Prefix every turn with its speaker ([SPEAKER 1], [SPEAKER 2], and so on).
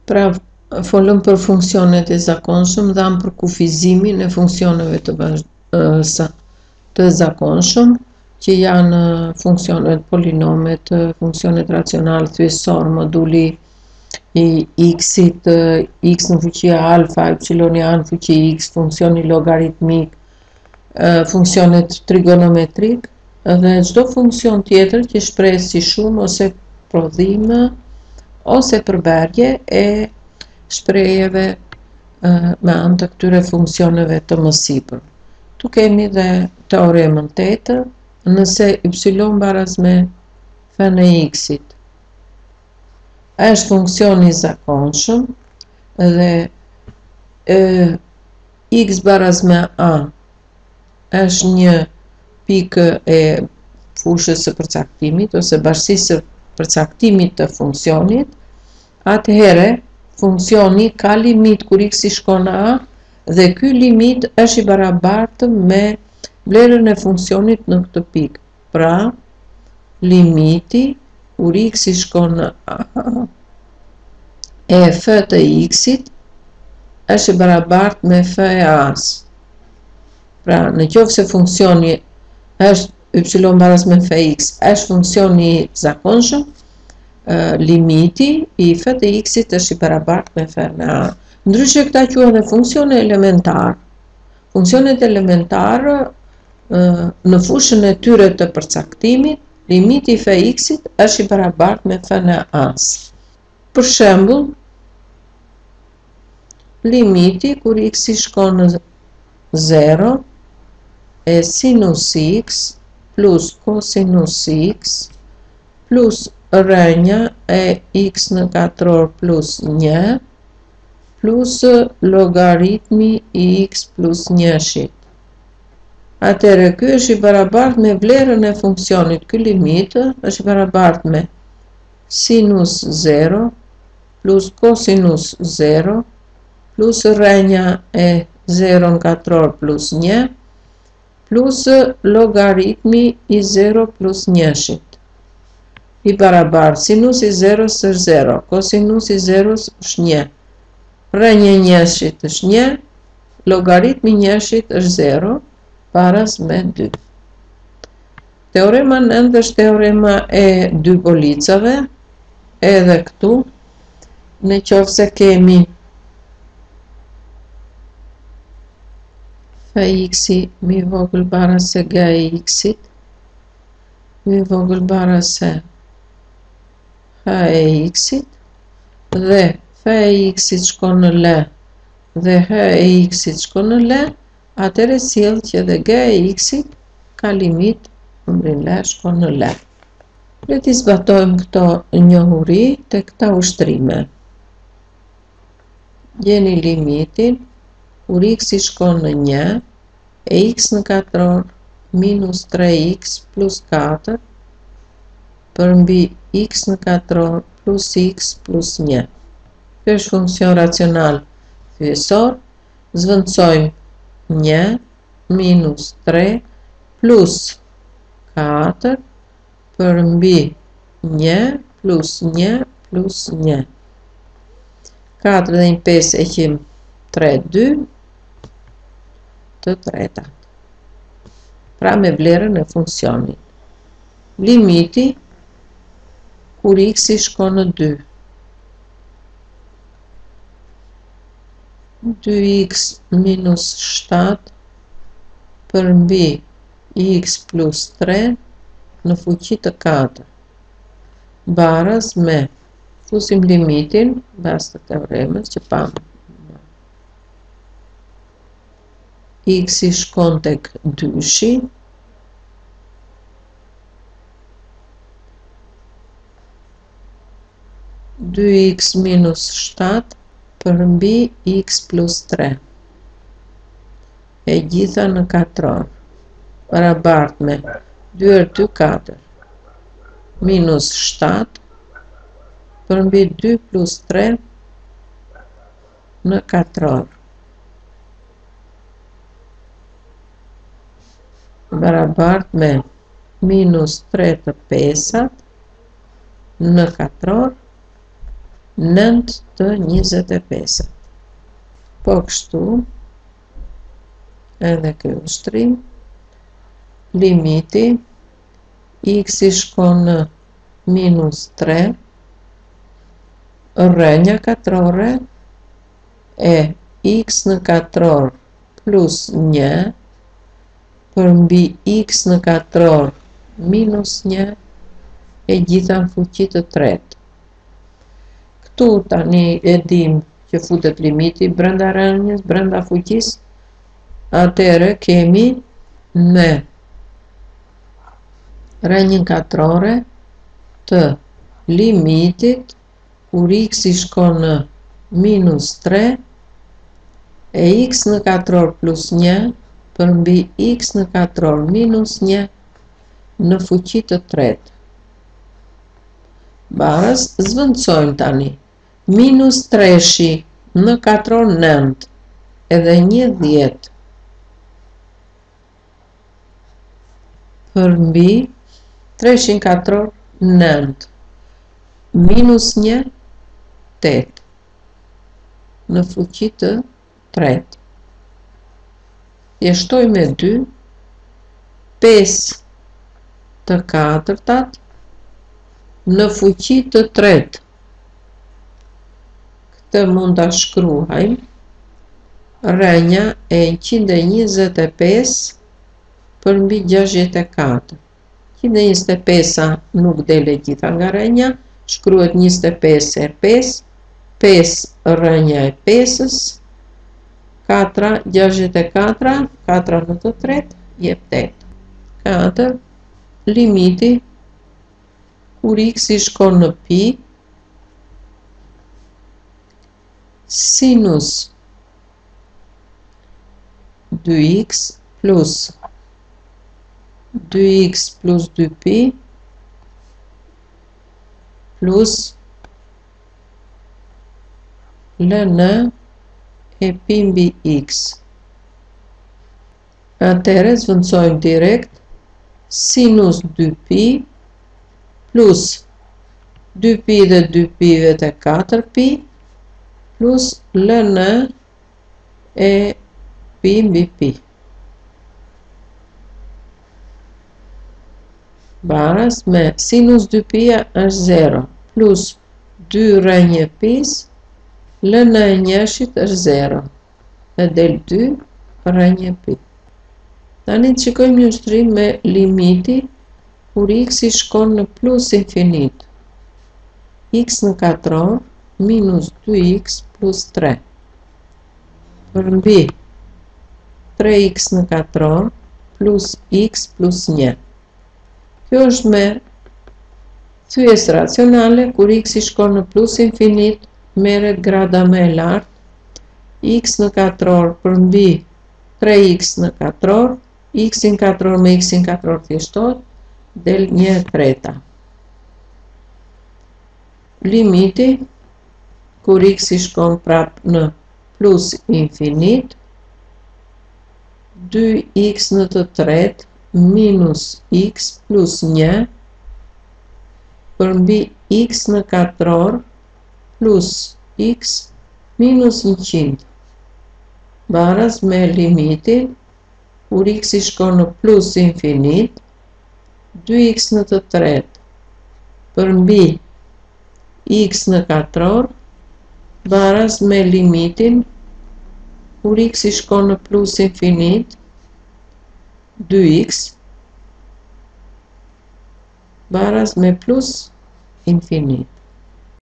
[SPEAKER 1] Pra, folëm për funksionet e zakonshëm dhe për kufizimin e funksioneve të zakonshëm, që janë funksionet polinomet, funksionet racional, thyesor, moduli i x-it, x në fuqi alfa, y në fuqi x, funksioni logaritmik, funksionet trigonometrik, dhe çdo funksion tjetër që shpreh si shumë ose prodhime ose përbërje e shprehjeve me anë të këtyre funksioneve të mësipër. Tu kemi dhe teoremën 8, nëse y baraz me f në x-it është funksion i zakonshëm dhe x baraz me a është një pikë e fushës së përcaktimit ose bashkësisë së përcaktimit të funksionit, atëherë funksioni ka limit kur x i shkon në a dhe ky limit është i barabartë me vlerën e funksionit në këtë pikë. Pra, limiti kur x i shkon në a e f të x-it është i barabartë me f e a-s. Pra, në qoftë se funksioni është y baraz me fx është funksioni i zakonshëm, limiti i f të x-it është i barabartë me f në a. Ndryshe këta quhen dhe funksione elementar. Funksionet elementar në fushën e tyre të përcaktimit, limiti i f x-it është i barabartë me f në a-s. Për shembull, limiti kur x i shkon në 0 e sinus x plus cosinus x plus rënja e x në katror plus 1 plus logaritmi i x plus 1/. Atëherë ky është i barabartë me vlerën e funksionit. Ky limit është i barabartë me sinus 0 plus cosinus 0 plus rënja e 0 në katror plus 1 plus logaritmi i 0 plus 1/. I barabartë sinus i 0 është 0, cosinus i 0 është 1, rënja e 1/, është 1, logaritmi 1/, është 0, baraz me 2. Teorema 9 është teorema e dy policave, edhe këtu, në qoftë se kemi x-i mi vogël baraz se g e x-it, mi vogël baraz se h e x-it, dhe f e x-it shkon në l dhe h e x-it shkon në l, atëherë sjell që dhe g e x-it ka limit numrin l shkon në l. Le t'i zbatojmë këto njohuri te këta ushtrime. Gjeni limitin kur x i shkon në 1 e x në katror minus 3x plus 4 përmbi x në katror plus x plus 1. Kjo është funksion racional thyesor. Zvendësojmë 1 minus 3 plus 4 përmbi 1 plus 1 plus 1. 4 dhe 5 e qim 3, 2 të tretat. Pra me vlerën e funksionit. Limiti kur x i shkon në 2. 2x minus 7 përmbi x plus 3 në fuqi të 4. Baraz me, fusim limitin, bas të teoremës që pamë. X i shkon tek 2-shi, dy x minus 7 përmbi x plus 3. E gjitha në katror. Barabartë me 2 × 4 minus 7 përmbi 2 plus 3 në katror. Barabartë me minus 3 të pesat në katror 9 të 25. Po kështu, edhe kjo ushtrim, limiti, x i shkon në -3, rrënja katrore e x në katror plus 1 përmbi x në katror minus 1 e gjitha në fuqi të tretë. Këtu tani e dim që futet limiti brenda rrënjës, brenda fuqisë, atëherë kemi me rrënjën katrore të limitit kur x i shkon në -3 e x në katror plus 1 përmbi x në katror minus 1 në fuqi të tretë. Barës zvendësojmë tani. -3 në katror 9 edhe 1 10 përmbi 3 katror 9 minus 1 8 në fuqi të tretë.Jeshtoj me 2 5 të katërtat në fuqi të tretë. Këtë mund ta shkruajmë rrënja e 125 përmbi 64. 125-a nuk dele gjitha nga rrënja, shkruhet 25 e 5, 5 rrënja e 5-ës, 4, 64, 4 në të tretë, jep 8. 4, limiti, kur x i shkon në pi, sinus 2x plus 2pi plus ln e pi mbi x. Atëherë zvendësojmë direkt sinus 2pi plus 2pi dhe 2pi vete 4pi plus ln e pi mbi pi. Barës me sinus 2pi është 0 plus 2 rrënjë pis, ln e njëshit është 0 e del 2 rrënjë pi. Tani të shikojmë një ushtrim me limiti kur x i shkon në plus infinit. X në katror minus 2x plus 3 përmbi 3x në katror plus x plus 1. Kjo është me thyes racionale, kur x i shkon në plus infinit, merret grada më e lartë, x në katror përmbi 3x në katror, x në katror me x në katror thjeshtohet, del 1/3. Limiti, kur x i shkon prap në plus infinit, 2x në të tretë minus x plus 1 përmbi x në katror plus x minus 100. Baraz me limitin, kur x i shkon në plus infinit, 2x në të tretë përmbi x në katror, baraz me limitin, kur x i shkon në plus infinit, 2x baraz me plus infinit.